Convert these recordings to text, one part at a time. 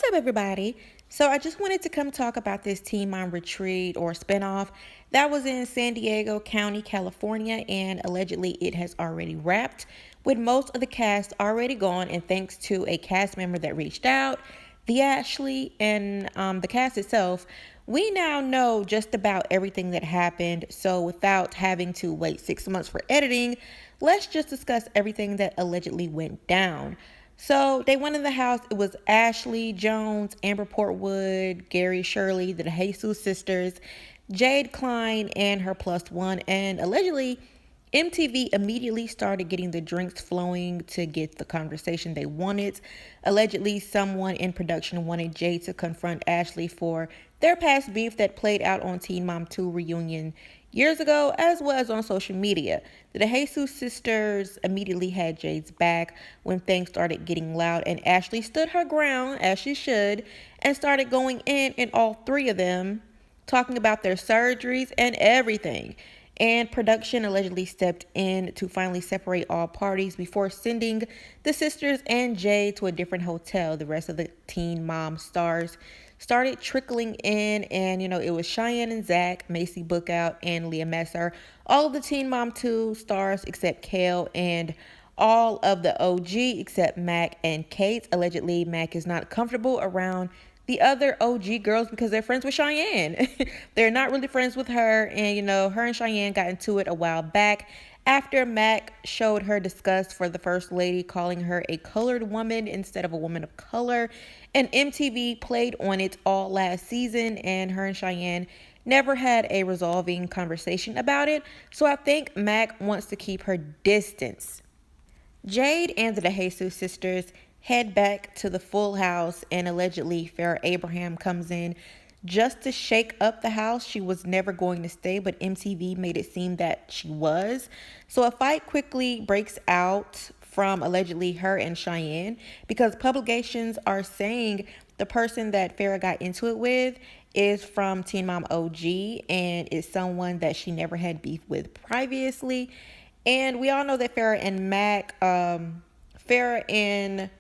up, everybody? So, I just wanted to come talk about this Teen Mom Retreat or spinoff that was in San Diego County, California, and allegedly it has already wrapped, with most of the cast already gone. And thanks to a cast member that reached out, the Ashley, and the cast itself, we now know just about everything that happened. So, without having to wait 6 months for editing, let's just discuss everything that allegedly went down. So they went in the house. It was Ashley Jones, Amber Portwood, Gary Shirley, the DeJesus sisters, Jade Klein, and her plus one. And allegedly, MTV immediately started getting the drinks flowing to get the conversation they wanted. Allegedly, someone in production wanted Jade to confront Ashley for their past beef that played out on Teen Mom 2 reunion years ago, as well as on social media. The DeJesus sisters immediately had Jade's back when things started getting loud, and Ashley stood her ground, as she should, and started going in, and all three of them talking about their surgeries and everything. And production allegedly stepped in to finally separate all parties before sending the sisters and Jay to a different hotel. The rest of the Teen Mom stars started trickling in, and it was Cheyenne and Zach, Macy Bookout, and Leah Messer. All of the Teen Mom 2 stars except Kale, and all of the OG except Mac and Kate. Allegedly, Mac is not comfortable around the other OG girls because they're friends with Cheyenne. They're not really friends with her, and her and Cheyenne got into it a while back after Mac showed her disgust for the First Lady, calling her a colored woman instead of a woman of color. And MTV played on it all last season, and her and Cheyenne never had a resolving conversation about it. So I think Mac wants to keep her distance. Jade and the DeJesus sisters head back to the Full House, and allegedly Farrah Abraham comes in just to shake up the house. She was never going to stay, but MTV made it seem that she was. So a fight quickly breaks out from allegedly her and Cheyenne, because publications are saying the person that Farrah got into it with is from Teen Mom OG and is someone that she never had beef with previously. And we all know that Farrah and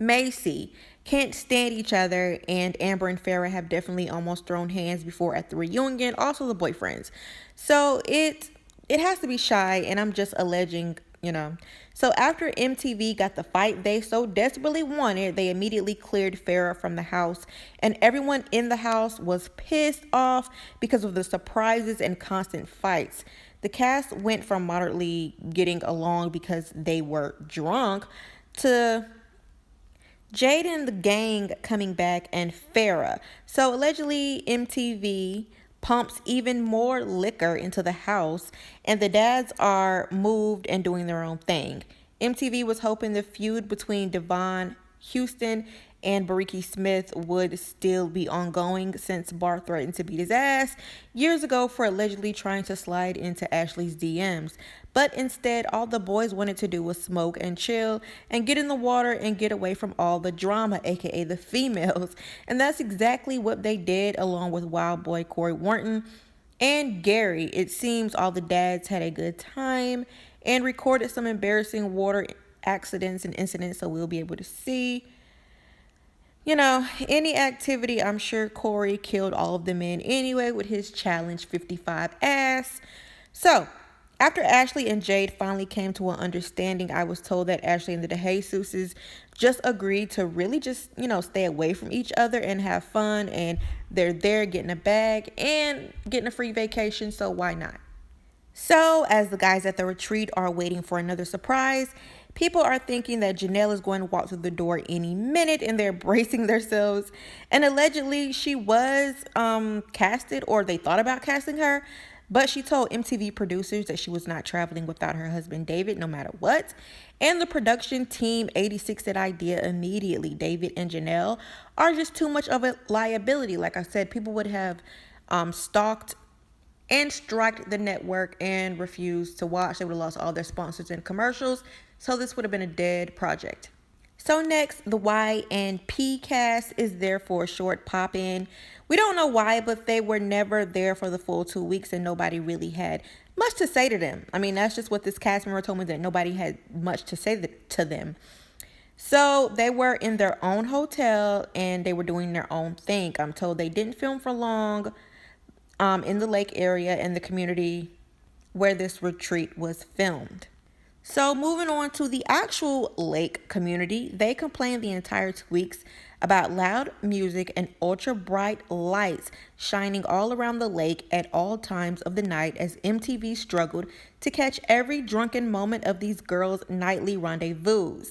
Macy can't stand each other, and Amber and Farrah have definitely almost thrown hands before at the reunion, also the boyfriends. So it has to be Shy, and I'm just alleging. So after MTV got the fight they so desperately wanted, they immediately cleared Farrah from the house, and everyone in the house was pissed off because of the surprises and constant fights. The cast went from moderately getting along because they were drunk to Jade and the gang coming back, and Farrah. So allegedly MTV pumps even more liquor into the house, and the dads are moved and doing their own thing. MTV was hoping the feud between Devon Houston and Bariki Smith would still be ongoing, since Bar threatened to beat his ass years ago for allegedly trying to slide into Ashley's DMs. But instead, all the boys wanted to do was smoke and chill and get in the water and get away from all the drama, aka the females. And that's exactly what they did, along with Wild Boy Corey Wharton and Gary. It seems all the dads had a good time and recorded some embarrassing water accidents and incidents, so we'll be able to see any activity. I'm sure Corey killed all of the men anyway with his Challenge 55 ass. So, after Ashley and Jade finally came to an understanding, I was told that Ashley and the DeJesuses just agreed to really just, stay away from each other and have fun. And they're there getting a bag and getting a free vacation, so why not? So, as the guys at the retreat are waiting for another surprise, people are thinking that Janelle is going to walk through the door any minute, and they're bracing themselves. And allegedly, she was casted, or they thought about casting her, but she told MTV producers that she was not traveling without her husband David, no matter what. And the production team 86 that idea immediately. David and Janelle are just too much of a liability. Like I said, people would have stalked and striked the network and refused to watch. They would have lost all their sponsors and commercials. So this would have been a dead project. So next, the Y and P cast is there for a short pop-in. We don't know why, but they were never there for the full 2 weeks, and nobody really had much to say to them. I mean, that's just what this cast member told me, that nobody had much to say to them. So they were in their own hotel and they were doing their own thing. I'm told they didn't film for long in the lake area and the community where this retreat was filmed. So, moving on to the actual lake community, they complained the entire 2 weeks about loud music and ultra bright lights shining all around the lake at all times of the night as MTV struggled to catch every drunken moment of these girls' nightly rendezvous.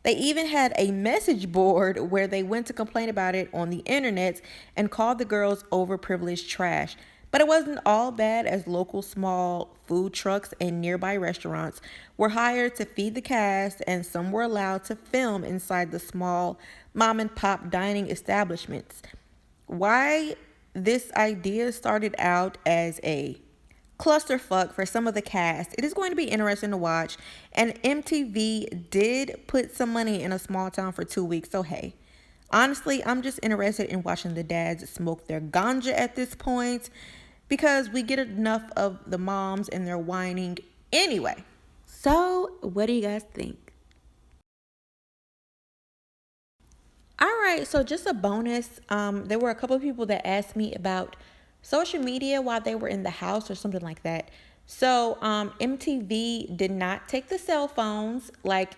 They even had a message board where they went to complain about it on the internet and called the girls overprivileged trash. But it wasn't all bad as local small food trucks and nearby restaurants were hired to feed the cast, and some were allowed to film inside the small mom and pop dining establishments. Why this idea started out as a clusterfuck for some of the cast, it is going to be interesting to watch. And MTV did put some money in a small town for 2 weeks, so hey. Honestly, I'm just interested in watching the dads smoke their ganja at this point because we get enough of the moms and their whining anyway. So, what do you guys think? All right, so just a bonus. There were a couple of people that asked me about social media while they were in the house or something like that. So, MTV did not take the cell phones. Like,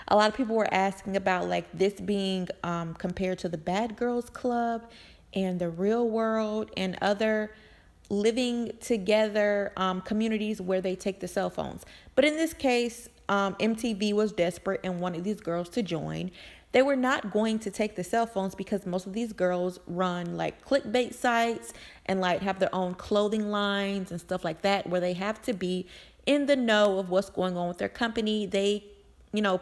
a lot of people were asking about like this being compared to the Bad Girls Club and the Real World and other living together communities where they take the cell phones. But in this case, MTV was desperate and wanted these girls to join. They were not going to take the cell phones because most of these girls run like clickbait sites and like have their own clothing lines and stuff like that where they have to be in the know of what's going on with their company. They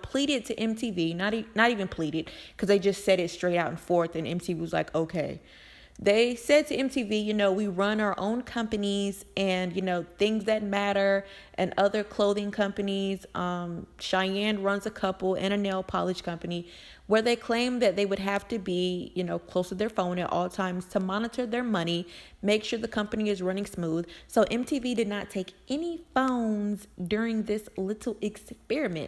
pleaded to MTV, not even pleaded, because they just said it straight out and forth, and MTV was like, okay. They said to MTV, we run our own companies and, things that matter and other clothing companies. Cheyenne runs a couple and a nail polish company where they claim that they would have to be, close to their phone at all times to monitor their money, make sure the company is running smooth. So MTV did not take any phones during this little experiment.